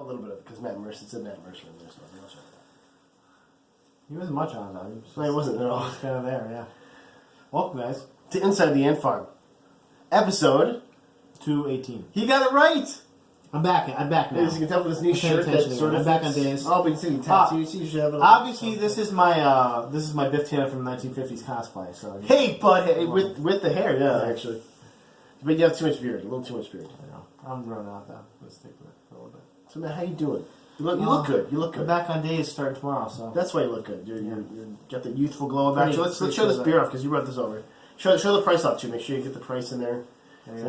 A little bit of it, because Matt Mercer said Matt Mercer in there, so I'll check that. He wasn't much on though. No, he wasn't at all. He was kind of there, yeah. Welcome, guys. To Inside the Ant Farm. Episode 218. He got it right! I'm back now. As you can tell from this new shirt that sort of I'm back on days. Oh, but you see tattoos, you should have it. Obviously, this is my Biff Tannen from 1950s cosplay. So hey, bud, hey, with the hair, yeah, actually. But you have too much beard, a little too much beard. I know. I'm running out though. Let's stick with it for a little bit. So, man, how you doing? You look good. You look good. I'm back on days starting tomorrow, so that's why you look good. You got the youthful glow about you. Let's show this that. beer off because you brought this over. Show the price off too. Make sure you get the price in there. It's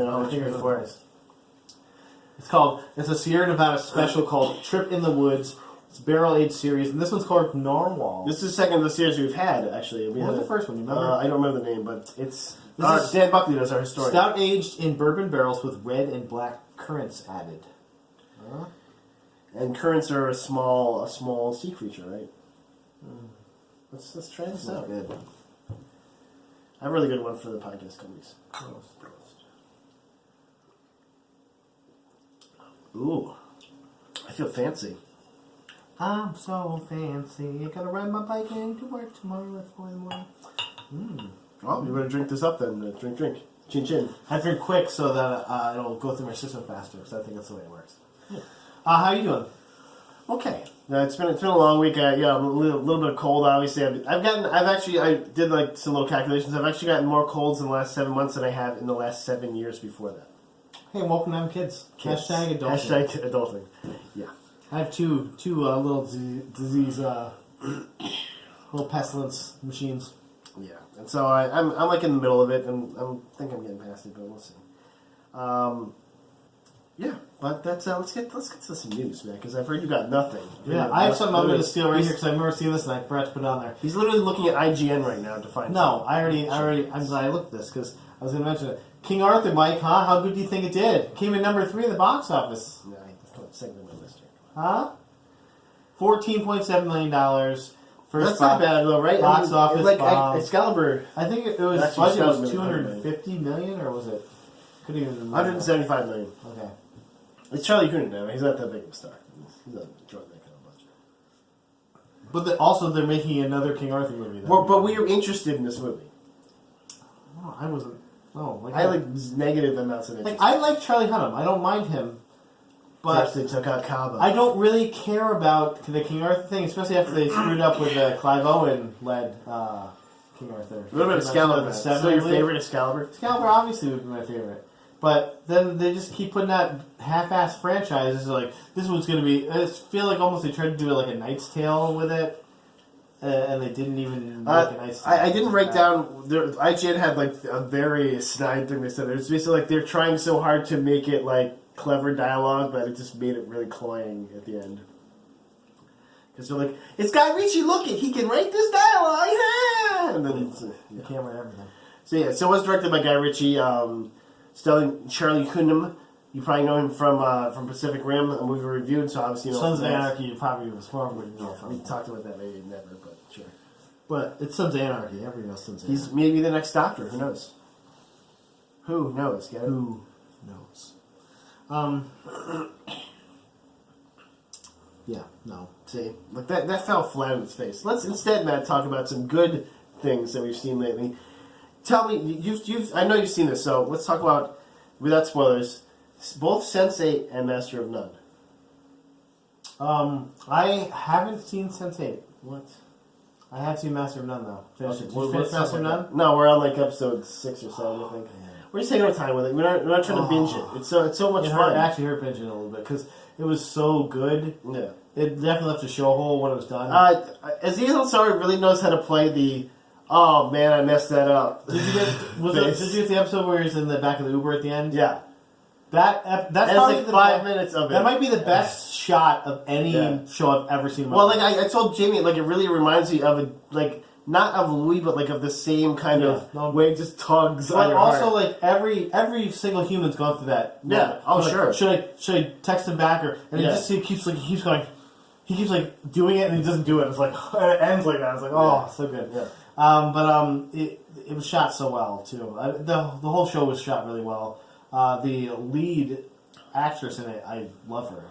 a Sierra Nevada special called Trip in the Woods. It's barrel aged series, and this one's called Narwhal. This is the second of the series we've had. Actually, what was the first one? You remember? I don't remember the name, but it's Dan Buckley does our historian. Stout aged in bourbon barrels with red and black currants added. And currants are a small sea creature, right? Let's try this out. Good. I have a really good one for the podcast companies. Ooh, I feel fancy. I'm so fancy. I gotta ride my bike into work tomorrow at 4 in the morning. Well, you better drink this up then. Drink. Chin chin. I drink quick so that it'll go through my system faster, because I think that's the way it works. How you doing? Okay. It's been a long week. I'm a little bit cold. Obviously, I did like some little calculations. I've actually gotten more colds in the last 7 months than I have in the last 7 years before that. Hey, welcome to kids. Hashtag adulting. Hashtag adulting. Yeah. I have two little disease, little pestilence machines. Yeah, and so I'm like in the middle of it, and I think I'm getting past it, but we'll see. Yeah, but that's let's get to some news, man, because I've heard you got nothing. Yeah, I have something I'm going to steal right here because I remember seeing this and I forgot to put it on there. He's literally looking at IGN right now to find. No, I'm glad I looked at this because I was going to mention it. King Arthur, Mike, huh? How good do you think it did? Came in number 3 in the box office. Yeah, it's second on my list here. Huh? $14.7 million. That's not bad though, right? Box office like bomb. Excalibur. I think it was budget was $250 million, or was it? Could even $175 million. Okay. It's Charlie Hunnam now. He's not that big of a star. He's not drawing that kind of budget. But also, they're making another King Arthur movie. But we were interested in this movie. No, I wasn't. No, I like negative amounts of interest. I like Charlie Hunnam. I don't mind him. But they took out Cabo. I don't really care about the King Arthur thing, especially after they screwed up with the Clive Owen-led King Arthur. What about Excalibur? So your favorite Excalibur? Excalibur obviously would be my favorite. But then they just keep putting out half-assed franchises. Like, this one's going to be... I feel like almost they tried to do like a Knight's Tale with it. And they didn't even make a Knight's Tale. I didn't write down... IGN had like a very snide thing they said. It's basically like they're trying so hard to make it like clever dialogue, but it just made it really cloying at the end. Because they're like, it's Guy Ritchie, look it, he can write this dialogue, yeah! And then it's... You can't write everything. So it was directed by Guy Ritchie, starring Charlie Hunnam. You probably know him from Pacific Rim, a movie we reviewed, so obviously you know... Sons of Anarchy, you probably was wrong, but you know from. We talked about that maybe never, but sure. But it's Sons of Anarchy, everybody knows Sons of Anarchy. He's maybe the next Doctor, who knows? Who knows, Gavin? Who knows? Yeah, no. See, like that fell flat on its face. Let's instead, Matt, talk about some good things that we've seen lately. Tell me, I know you've seen this, so let's talk about, without spoilers, both Sense8 and Master of None. I haven't seen Sense8. What? I have seen Master of None though. Finish it. Did Well, you finish Master of None? No, we're on like episode 6 or 7, I think. We're just taking our time with it. We're not trying to binge it. It's so much fun. It actually hurt binging a little bit because it was so good. Yeah. It definitely left a show hole when it was done. Aziz Ansari really knows how to play the, oh man, I messed that up. Did you get the episode where he's in the back of the Uber at the end? Yeah. That's probably like 5 minutes of it. That might be the best shot of any show I've ever seen. Well, like I told Jamie, like it really reminds me of not of Louis, but like of the same kind of way it just tugs on your also, heart. like every single human's gone through that. Yeah. Oh, like, sure. Should I text him back and he keeps doing it and he doesn't do it. It's like it ends like that. It's like so good. Yeah. It was shot so well too. The whole show was shot really well. The lead actress in it. I love her.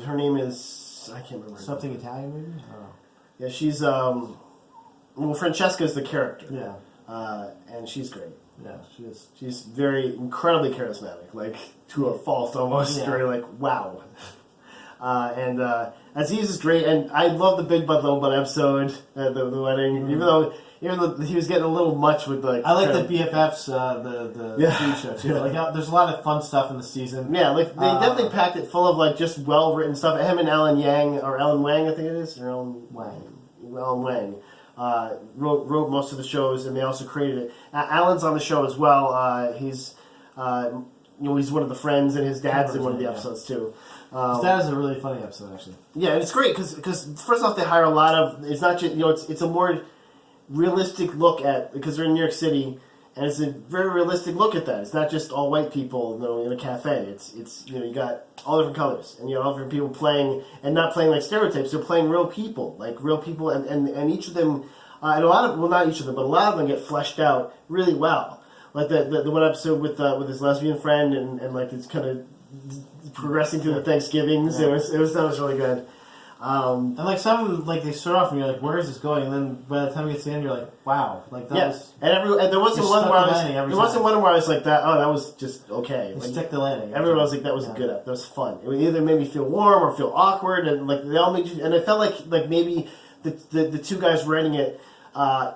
Her name is I can't remember. Something Italian, maybe. I don't know. Yeah, she's Francesca's the character. Yeah. And she's great. Yeah, she is. She's very incredibly charismatic, like to a fault almost. Yeah. Very like wow. And Aziz is great, and I love the Big Butt Little Butt episode at the wedding. Even though he was getting a little much with like. I like the BFFs, the TV show too. Like there's a lot of fun stuff in the season. Yeah, like they definitely packed it full of like just well written stuff. Him and Alan Wang, I think it is, or Alan Wang. Wrote most of the shows, and they also created it. Alan's on the show as well. He's he's one of the friends, and his dad's in one of the episodes too. His dad is a really funny episode, actually. Yeah, and it's great because first off, they hire a lot of. It's not just it's a more realistic look at because they're in New York City, and it's a very realistic look at that. It's not just all white people in a cafe. It's you got all different colors, and all different people playing and not playing like stereotypes. They're playing real people, and each of them, and a lot of not each of them, but a lot of them get fleshed out really well. Like the one episode with his lesbian friend, and like it's kind of progressing through the Thanksgivings. Yeah. That was really good. And like some they start off and you're like, where is this going? And then by the time you get to the end, you're like, wow, like that was. And there wasn't one where I was like that. Oh, that was just okay. Like, stick the landing. Everyone was like, that was good. That was fun. It either made me feel warm or feel awkward, and like they all made you. And it felt like maybe the two guys writing it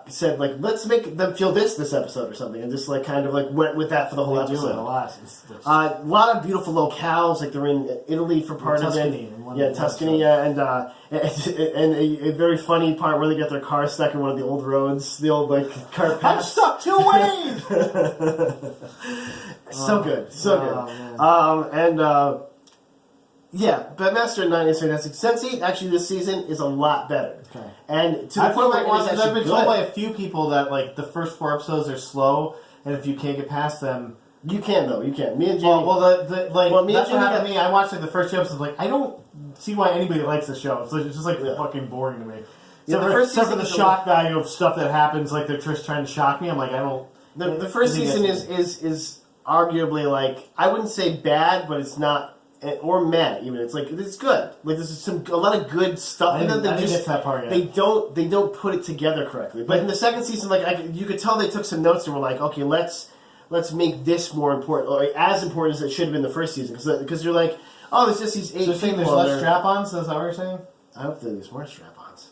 said like, let's make them feel this episode or something, and just like kind of like went with that for the whole episode. A lot of beautiful locales, like they're in Italy for part of it. Tuscany, and a very funny part where they get their car stuck in one of the old roads, the old car path. I'm stuck 2 ways. So good. Master 9 is fantastic. Sense8 actually this season is a lot better. Okay. And to the point where I've been told by a few people that like the first 4 episodes are slow, and if you can't get past them. You can though. You can. Me and Jamie. Well, that's what happened to me. I watched the first 2 episodes. Like, I don't see why anybody likes the show. It's just fucking boring to me. Except for the shock value of stuff that happens, like they're just trying to shock me. I'm like, I don't. The first season is arguably like I wouldn't say bad, but it's not or meh even. It's like it's good. Like there's a lot of good stuff. I didn't get that part yet. They don't put it together correctly. But in the second season, you could tell they took some notes and were like, okay, let's make this more important, or as important as it should have been the first season, because you're like, oh, there's just these 8 people. So you're saying there's less strap-ons? Is that what you're saying? I hope there's more strap-ons.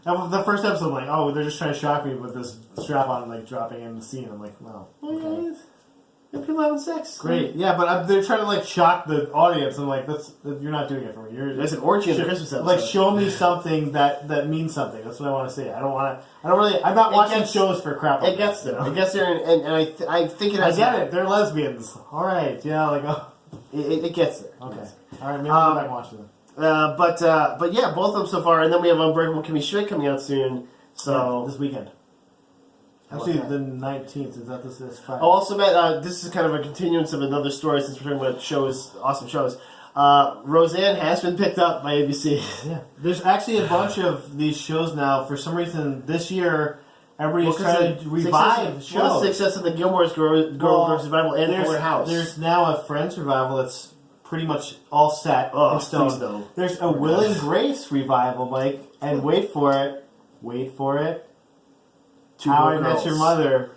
Now, the first episode, I'm like, oh, they're just trying to shock me with this strap-on dropping in the scene. I'm like, well, okay. People having sex. Great, yeah, but they're trying to shock the audience. I'm like, you're not doing it for me. There's an orgy in the Christmas episode. Like, show me something that means something. That's what I want to see. I'm not watching shows for crap. It gets there. It gets there, and I think it has. I get it. They're lesbians. All right, yeah, it gets there. Okay, all right, maybe I'll go back and watch them. But yeah, both of them so far, and then we have Unbreakable Kimmy Schmidt coming out soon. So this weekend. Actually, the 19th. Is that this Friday? Oh, also, Matt, this is kind of a continuance of another story since we're talking about awesome shows. Roseanne has been picked up by ABC. Yeah. There's actually a bunch of these shows now. For some reason, this year, everybody's trying to revive shows. Well, the success of the Gilmore Girls revival and Fuller House. There's now a Friends revival that's pretty much all set in stone. There's a Will and Grace revival, Mike, and wait for it. How I Met Your Mother.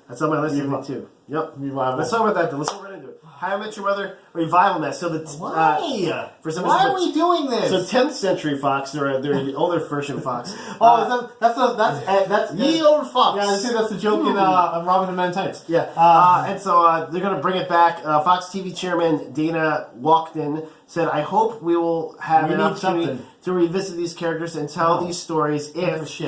That's on my list too. Yep. Revival. Let's talk about that then. Let's go right into it. How I Met Your Mother revival mess. So why are we doing this? So 10th Century Fox, they're the older version of Fox. That's ye old Fox. Yeah, I see that's the joke in Robin and Men in Tights. Yeah. And so they're going to bring it back. Fox TV chairman Dana Walkden said, "I hope we will have an opportunity to revisit these characters and tell these stories if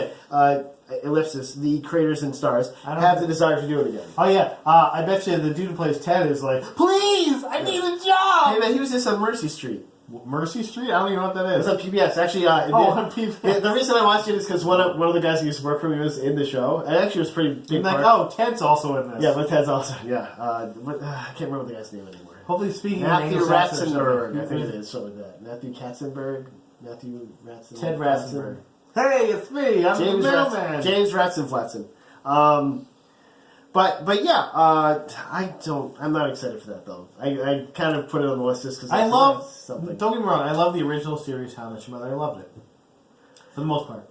ellipsis, the creators and stars have the desire to do it again." Oh yeah, I bet you the dude who plays Ted is like, please, I need a job. Hey man, he was just on Mercy Street. Mercy Street? I don't even know what that is. It's on PBS. Actually, on PBS. The reason I watched it is because one of the guys who used to work for me was in the show, and actually was pretty big. Ted's also in this. Yeah, but Ted's also but I can't remember the guy's name anymore. Hopefully, speaking Matthew Ratzenberg, I think it is something like that. Matthew Ratzenberg. Ted Ratzenberg. Hey, it's me. I'm the mailman. James Ratzenflatzen. But yeah, I'm not excited for that though. I kind of put it on the list just because I love something. Don't get me wrong, I love the original series How I Met Your Mother. I loved it for the most part.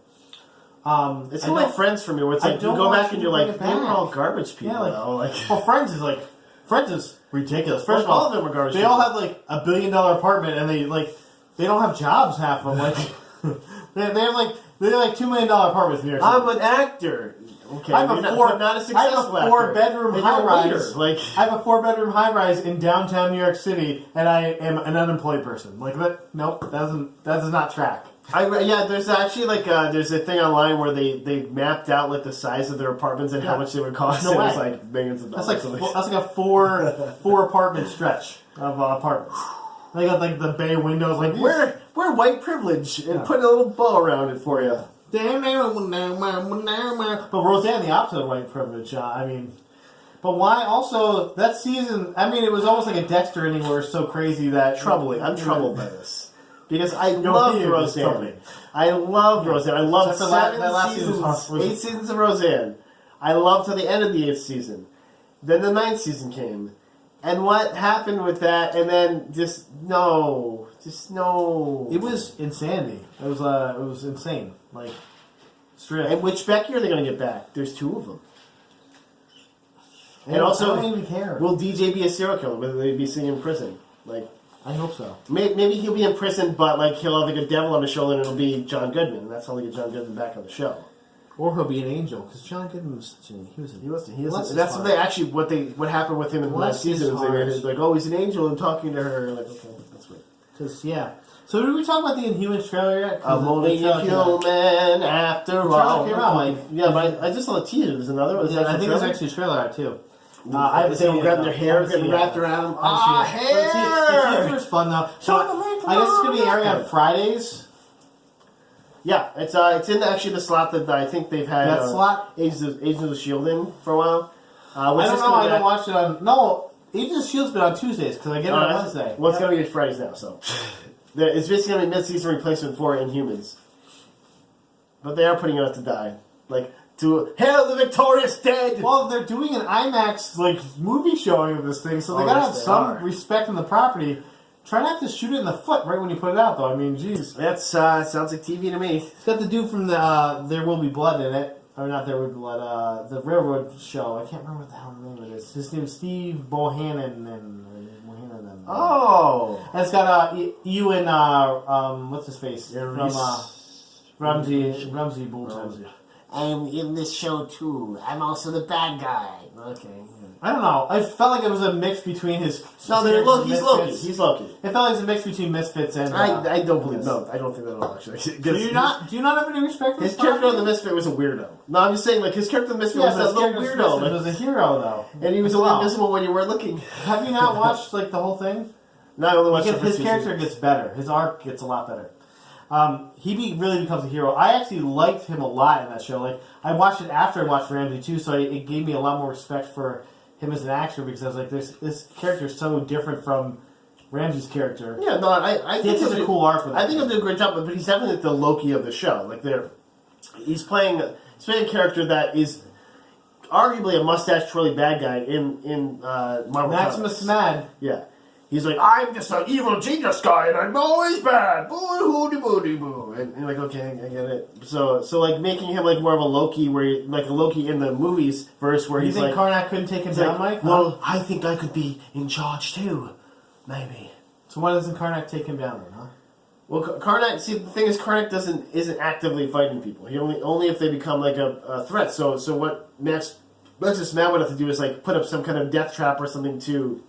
It's kind of like Friends for me, where it's like you go back and you're like, they were all garbage people. Yeah, though. Well, Friends is ridiculous. First of all all, of them are garbage. They all have like $1 billion apartment, and they don't have jobs. Half of them, they have like $2 million apartments in New York City. I'm an actor. Okay, I have a four-bedroom high-rise. I have a 4-bedroom high-rise in downtown New York City, and I am an unemployed person. Nope, that does not track. There's actually there's a thing online where they mapped out like the size of their apartments and how much they would cost. No way. It was like millions of dollars. That's like a four apartment stretch of apartments. They got like the bay windows. Like we're white privilege and put a little bow around it for you. But Roseanne, the opposite of white privilege. But why also that season? I mean, it was almost like a Dexter ending where it's so crazy that troubling. I'm troubled by this. Because I love Roseanne. I love Roseanne. I love 8 seasons of Roseanne. I loved till the end of the 8th season. Then the 9th season came. And what happened with that? And then just no. It was insanity. It was insane. Straight. And which Becky are they going to get back? There's 2 of them. And also, I don't even care. Will DJ be a serial killer? Will they be sitting in prison? I hope so. Maybe he'll be in prison, but he'll have a devil on his shoulder, and it'll be John Goodman, and that's how they get John Goodman back on the show. Or he'll be an angel, because John Goodman was such an... He was. That's what happened with him in the last season. Was they made it he's an angel and talking to her. Okay, that's weird. Because So did we talk about the Inhumans trailer yet? I'm only a human after all. The trailer came out but I just saw the teaser. There's another one. I think there's actually a trailer out too. I was able to grab their hair, getting wrapped around them. Hair! The teaser's fun though. So I guess it's going to be airing on Fridays. Yeah, it's in the slot that I think they've had that slot? Agents of S.H.I.E.L.D. in for a while. I don't know. I don't watch it on... No, Agents of S.H.I.E.L.D.'s been on Tuesdays because I get it on Wednesday. Well, it's going to be Fridays now, so... It's basically going to be mid-season replacement for Inhumans. But they are putting it out to die. To hail the victorious dead! Well, they're doing an IMAX movie showing of this thing, so they gotta have some respect in the property. Try not to shoot it in the foot right when you put it out, though. I mean, jeez. That sounds like TV to me. It's got the dude from the There Will Be Blood in it. Or not There Will Be Blood, the Railroad show. I can't remember what the hell the name of it is. His name's Steve Bohannon. Oh! And it's got Ewan, what's his face? From Ramsey Bolton. I'm in this show too. I'm also the bad guy. Okay. I don't know. I felt like it was a mix between his... he's Loki. He's Loki. It felt like it was a mix between Misfits and... I don't believe... No, I don't think that at all, actually. Do you not have any respect for his character in the Misfit was a weirdo. No, I'm just saying, his character in the Misfit was a little weirdo. He was a hero, though. And he was a little invisible when you weren't looking. Have you not watched, the whole thing? No, I only watched his character gets better. His arc gets a lot better. He really becomes a hero. I actually liked him a lot in that show. I watched it after I watched Ramsey too, so it gave me a lot more respect for him as an actor because I was like, this character is so different from Ramsey's character. Yeah, no, I think it's such a cool arc with I think he'll do a great job, but he's definitely the Loki of the show. He's playing a character that is arguably a mustache twirly bad guy in Marvel Maximus Comics. Mad. Yeah. He's like, I'm just an evil genius guy, and I'm always bad. Boy, hooty booty boo. And you're like, okay, I get it. So making him more of a Loki, where a Loki in the movies verse, where you think Karnak couldn't take him down, Mike? Well, I think I could be in charge too, maybe. So why doesn't Karnak take him down then, huh? Well, Karnak. See, the thing is, Karnak isn't actively fighting people. He only if they become a threat. So what Maximus Mad would have to do is put up some kind of death trap or something to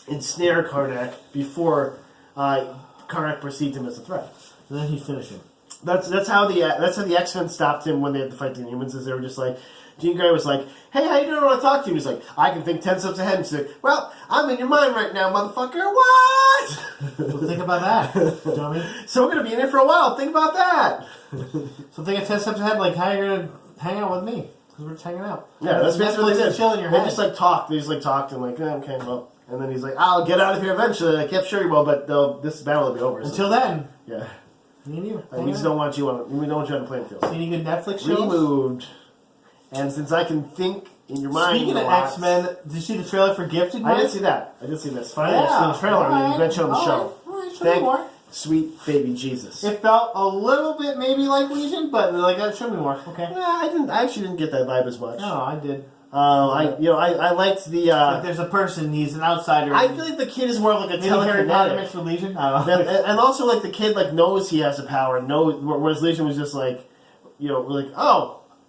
ensnare Karnak before Karnak perceived him as a threat. And then he'd finish him. That's how the X-Men stopped him when they had to fight the Inhumans. Is they were just Jean Grey was like, "Hey, how you doing? I want to talk to you." He's like, "I can think 10 steps ahead." And she's like, "Well, I'm in your mind right now, motherfucker." What? Well, think about that, dummy. So we're gonna be in here for a while. Think about that. So think of 10 steps ahead, how you're gonna hang out with me because we're just hanging out. Yeah, that's basically what they did. Chill in your head. They just talked. They just talked and okay, well. And then he's like, I'll get out of here eventually. I kept sure you will, but this battle will be over. Until then. Yeah. Me and you. We just don't want you on the playing field. See any good Netflix shows? Removed. And since I can think in your mind. Speaking of X-Men, did you see the trailer for Gifted? I didn't see that. I didn't see this. Finally, I see the trailer. You mentioned on the show. Thank more. Sweet baby Jesus. It felt a little bit maybe like Legion, but like show me more. Okay. Yeah, I actually didn't get that vibe as much. No, I did. I liked the. Like there's a person, he's an outsider. I feel like the kid is more of like a telekinetic for Legion. I don't know. and also like the kid like knows he has a power. Whereas Legion was just like, like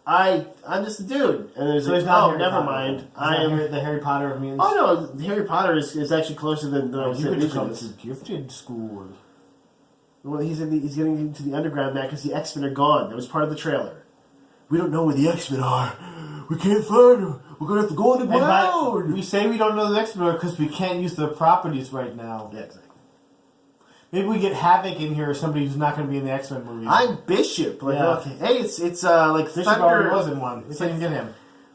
I'm just a dude, and there's so like, never mind. I am the Harry Potter of mutants. Oh no, Harry Potter is actually closer than I was saying. You could come to Gifted school. Well, he's getting into the underground now because the X-Men are gone. That was part of the trailer. We don't know where the X-Men are. We can't find them. We're gonna have to go underground. We say we don't know the X-Men because we can't use their properties right now. Yeah, exactly. Maybe we get Havoc in here, or somebody who's not going to be in the X-Men movies. I'm Bishop. Like, okay. Hey, it's like Bishop Thunder. already was in one. They didn't get him.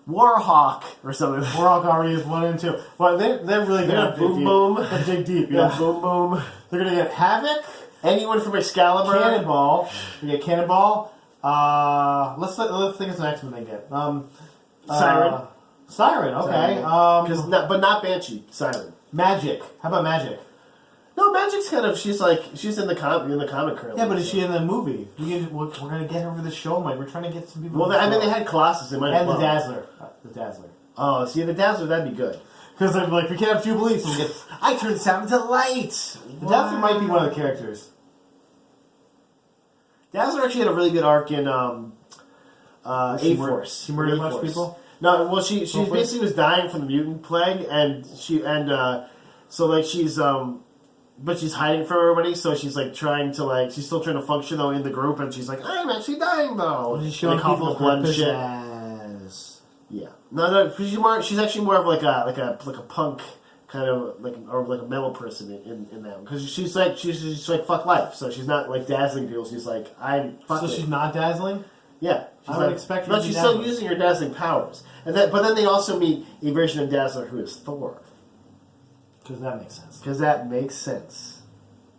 Warhawk or something. Warhawk already is 1 and 2. Well, they're really going to boom boom. Dig deep. Yeah, boom boom. They're going to get Havoc. Anyone from Excalibur. Cannonball. We get Cannonball. Let's think it's an X-Men they get. Siren. Siren. Okay. But not Banshee. Siren. Magic. How about Magic? No, Magic's kind of she's in the comic currently. Yeah, but is she in the movie? We're gonna get her for the show, Mike. We're trying to get some people. Well, they had Colossus. They might and the Dazzler. The Dazzler. Oh, see, the Dazzler, that'd be good. Because they're like, we can't have Jubilee, so we get. I turned sound into light. The Dazzler might be one of the characters. Dazzler actually had a really good arc in A-Force. She murdered a bunch of people. No, well, she basically was dying from the mutant plague, and but she's hiding from everybody, so she's like trying to she's still trying to function though in the group, and she's like, I'm actually dying though. She's showing people blood and shit. Yeah, no, she's actually more of like a punk kind of or like a metal person in that, because she's like fuck life, so she's not like dazzling people. She's like she's not dazzling. Yeah, I would expect her but to be she's dazzling. still using her dazzling powers, but then they also meet a version of Dazzler who is Thor. Because that makes sense. Because that makes sense.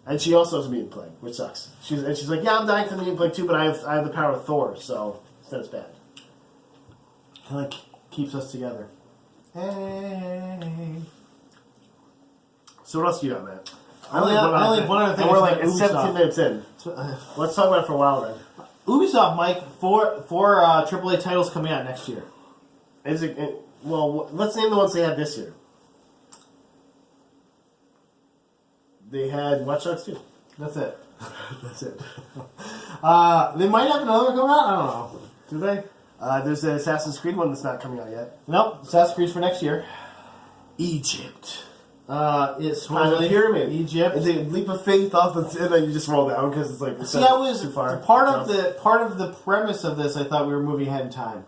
And she also has a mutant plague, which sucks. She's like, yeah, I'm dying from the mutant plague too, but I have the power of Thor, so it's not as bad. It like keeps us together. Hey. So what else do you got, man? I only have one other thing. And we're like 17 minutes in. Let's talk about it for a while then. Ubisoft, Mike, four AAA titles coming out next year. Well, let's name the ones they had this year. They had Watch Dogs 2. That's it. That's it. They might have another one coming out. I don't know. Do they? There's an Assassin's Creed one that's not coming out yet. Nope. Assassin's Creed's for next year. Egypt. It's pyramid. Egypt. It's a leap of faith off and then you just roll down because it's like too far. Part of the premise of this. I thought we were moving ahead in time,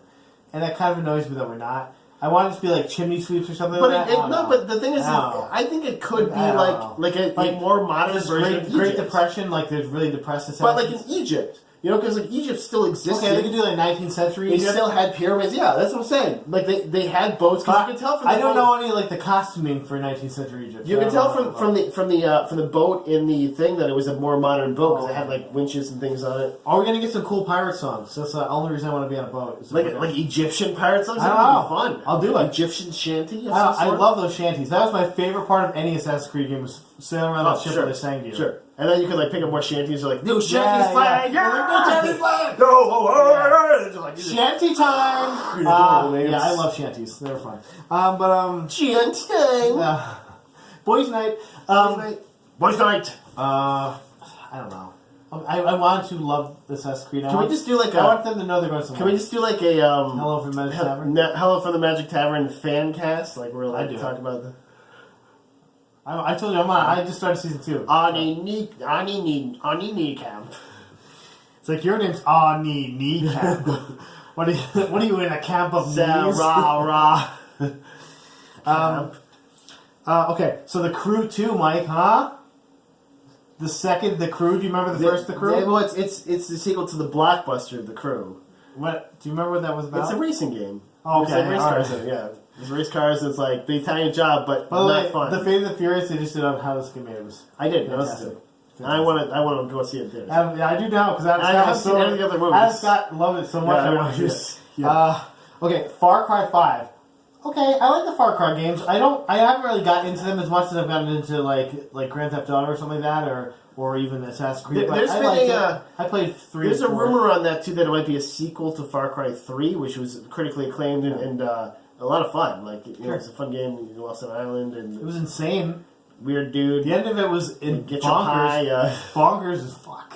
and that kind of annoys me that we're not. I want it to be like chimney sweeps or something like that. But the thing is, I think it could be like a more modern version of Egypt. Great Depression, like there's really depressed. But like in Egypt. Because like Egypt still existed. Okay, they could do like 19th century. They still had pyramids. Yeah, that's what I'm saying. Like they had boats. Cause you can tell from I don't know any like the costuming for 19th century Egypt. You can tell from the boat in the thing that it was a more modern boat because it had like winches and things on it. Are we gonna get some cool pirate songs? That's the only reason I want to be on a boat. Like Egyptian pirate songs. I don't know. Fun. I'll do it. Egyptian shanty. I love those shanties. That was my favorite part of any Assassin's Creed game. Was sailing around that ship where they sang to you. Sure. And then you could like pick up more shanties. You're like, new shanties flag. Yeah, new shanties flag. Shanty time. I love shanties. They were fun. Shanty time. Boys' night. Boys' night. I don't know. I want to love Assassin's Creed. Can we just do like I want them to know they're going somewhere. Can we just do like a Hello from the Magic Tavern? Hello from the Magic Tavern fan cast? Like we're like talking about the. I told you I just started season 2. Ani Kneecamp. It's like your name's Ani Kneecamp. What are you in a camp of knees? Rah. Okay, so the Crew 2, Mike, huh? The Crew. Do you remember the first The Crew? Well, it's the sequel to the blockbuster, The Crew. What? Do you remember what that was about? It's a racing game. Oh, okay, it's like race cars. Right. Yeah. It's race cars. It's like the Italian job, but not fun. The Fate of the Furious, they just did on how this game made. It was I did. I want to go see it there. I do now because I haven't seen any of the other movies. Adam Scott loved it so much. Yeah, I want to see it. Okay, Far Cry 5. Okay, I like the Far Cry games. I haven't really gotten into them as much as I've gotten into like Grand Theft Auto or something like that, or even Assassin's Creed. I played 3. There's a rumor on that too that it might be a sequel to Far Cry 3, which was critically acclaimed and a lot of fun. Like it's a fun game. You go off an island and it was insane. Weird dude. The end of it was get bonkers. Your pie. Bonkers as fuck.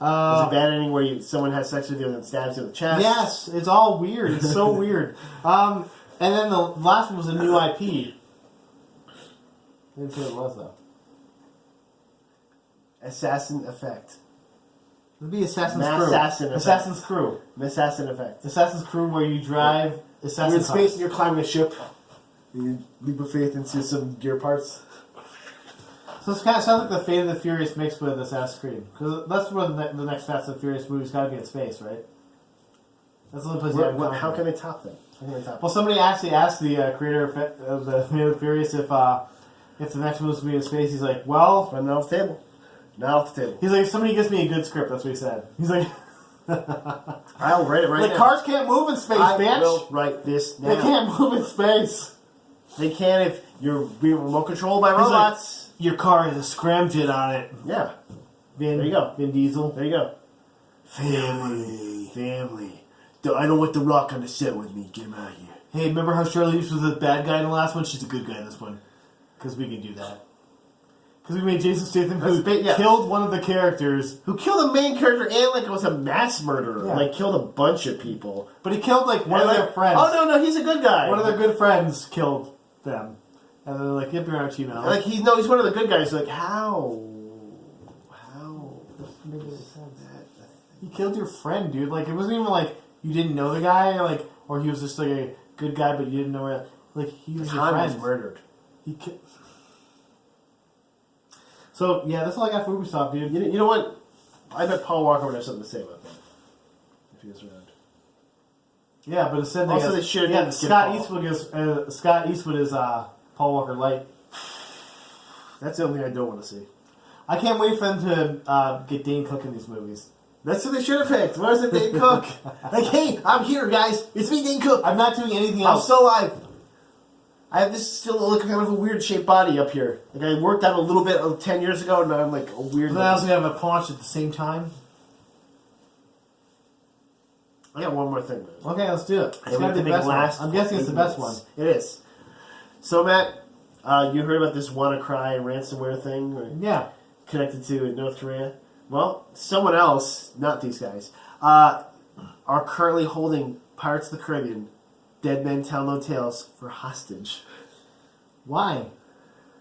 Is it bad ending where someone has sex with you and then stabs you in the chest? Yes, it's all weird. It's so weird. And then the last one was a new IP. I didn't say what it was though. Assassin Effect. It'd be Assassin's Mass Crew. Assassin Assassin's Crew. Assassin Effect. Assassin's Crew, where you drive assassin. You're in space and you're climbing a ship. You leap of faith into some gear parts. So it's kind of sounds like the Fate of the Furious mixed with Assassin's Creed, because that's where the next Fast and Furious movie's got to be in space, right? That's the only place. How can they top that? Well, somebody actually asked the creator of the Fate of the Furious if the next movie's going to be in space. He's like, well, not off the table. Not off the table. He's like, if somebody gives me a good script. That's what he said. He's like, I'll write it right now. Like, cars can't move in space, bitch. I will write this now. They can't move in space. They can if you're being remote controlled by robots. Like, your car has a scramjet on it. Yeah. There you go. Vin Diesel. There you go. Family. I don't want The Rock on the set with me. Get him out of here. Hey, remember how Charlize was the bad guy in the last one? She's a good guy in this one. Because we can do that. Because we made Jason Statham, who killed one of the characters. Who killed the main character and, like, was a mass murderer. Yeah. Like, killed a bunch of people. But he killed, like, one of their friends. Oh, no, he's a good guy. One of their good friends killed them. And they're like, yep, you're our team now. Like, he's one of the good guys. Like, how? Doesn't make any sense. He killed your friend, dude. Like, it wasn't even like you didn't know the guy, like, or he was just like a good guy, but you didn't know where. Like, he was your friend. He was murdered. So yeah, that's all I got for Ubisoft, dude. You know what? I bet Paul Walker would have something to say about that if he was around. Yeah, but instead they should. Yeah, Scott Eastwood is Paul Walker Light. That's the only thing I don't want to see. I can't wait for them to get Dane Cook in these movies. That's who they should have picked. Where's the Dane Cook? Like, hey, I'm here, guys. It's me, Dane Cook. I'm not doing anything else. I'm still alive. I have this still look kind of a weird shaped body up here. Like, I worked out a little bit 10 years ago, and now I'm like a weird. Then I also have a paunch at the same time. I got one more thing, man. Okay, let's do it. It's gotta be the best one. I'm guessing it's the best one. It is. So, Matt, you heard about this WannaCry ransomware thing? Right? Yeah. Connected to North Korea? Well, someone else, not these guys, are currently holding Pirates of the Caribbean, Dead Men Tell No Tales for hostage. Why?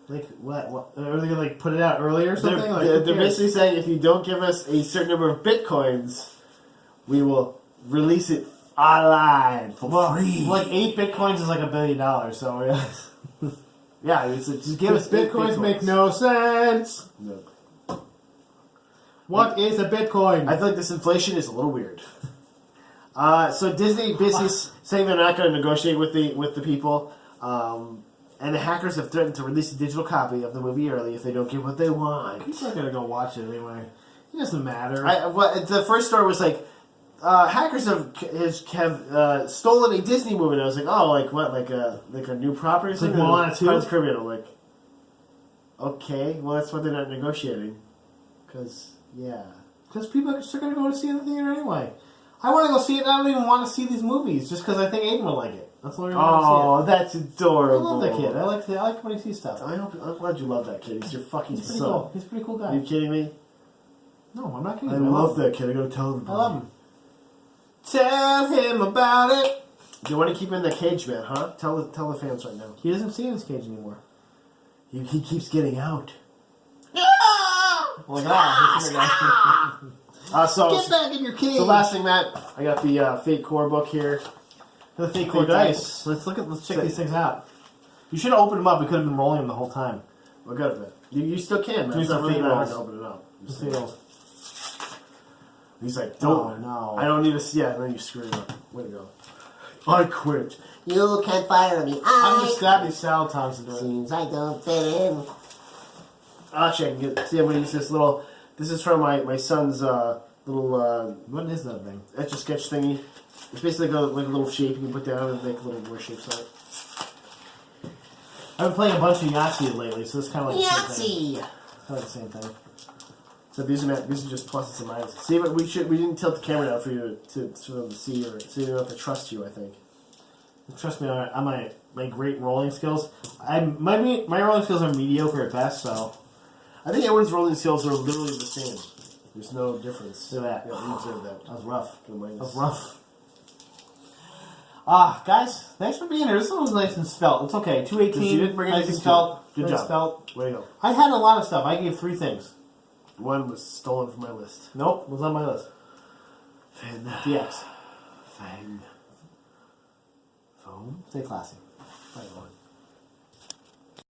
Like, what? Are they going to, like, put it out earlier or something? They're basically saying if you don't give us a certain number of bitcoins, we will release it online for free. Like, 8 bitcoins is like $1 billion, so yeah. Yeah, it's like, just give us bitcoins. Make no sense. No. What is a bitcoin? I feel like this inflation is a little weird. So Disney basically saying they're not going to negotiate with the people, and the hackers have threatened to release a digital copy of the movie early if they don't get what they want. People are going to go watch it anyway. It doesn't matter. The first story was like, hackers have stolen a Disney movie. And I was like, oh, like what? Like a new property? It's like Moana 2? Pirates of the Caribbean. I'm like, okay, well that's why they're not negotiating. Because people are still going to go to see it in the theater anyway. I want to go see it. I don't even want to see these movies just because I think Aiden would like it. That's the only reason I want to see it. Oh, that's adorable. I love that kid. I like when he sees stuff. I'm glad you love that kid. He's your fucking son. Cool. He's a pretty cool guy. Are you kidding me? No, I'm not kidding. I love that kid. I gotta tell him. I love him. Tell him about it. You want to keep him in the cage, man, huh? Tell the fans right now. He doesn't stay in his cage anymore. He keeps getting out. Look at that. Get back in your cage. So last thing, Matt, I got the Fate Core book here. The Fate Core dice. Let's check these things out. You should have opened them up. We could have been rolling them the whole time. We're good at that. You still can, man. It's not really hard to open it up. He's like, don't. Oh, no. I don't need to see it. And then you screw it up. Way to go. I quit. You can't fire me. I'm just grab these salad tongs and do it. Seems I don't fit in. Actually, I can get. See, I'm gonna use this little. This is from my son's little. What is that thing? Etch a sketch thingy. It's basically like a little shape you can put down and make little more shapes on it. I've been playing a bunch of Yahtzee lately, so it's kind of like the same thing. Yahtzee! Kind of like the same thing. So these are just pluses and minuses. See, but we didn't tilt the camera down for you to sort of see, or so you don't have to trust you. I think. Trust me on my great rolling skills. My rolling skills are mediocre at best, so I think everyone's rolling skills are literally the same. There's no difference. look at that. Yeah, we observed that. That was rough. Good minus. That was rough. Guys, thanks for being here. This one was nice and spelt. It's okay. 218. You didn't bring nice anything and spelt. to it. Good nice job. Spelt. Way to go. I had a lot of stuff. I gave 3 things. One was stolen from my list. Nope, it was on my list. Fan. DX. Fang. Foam. Stay classy. Right on.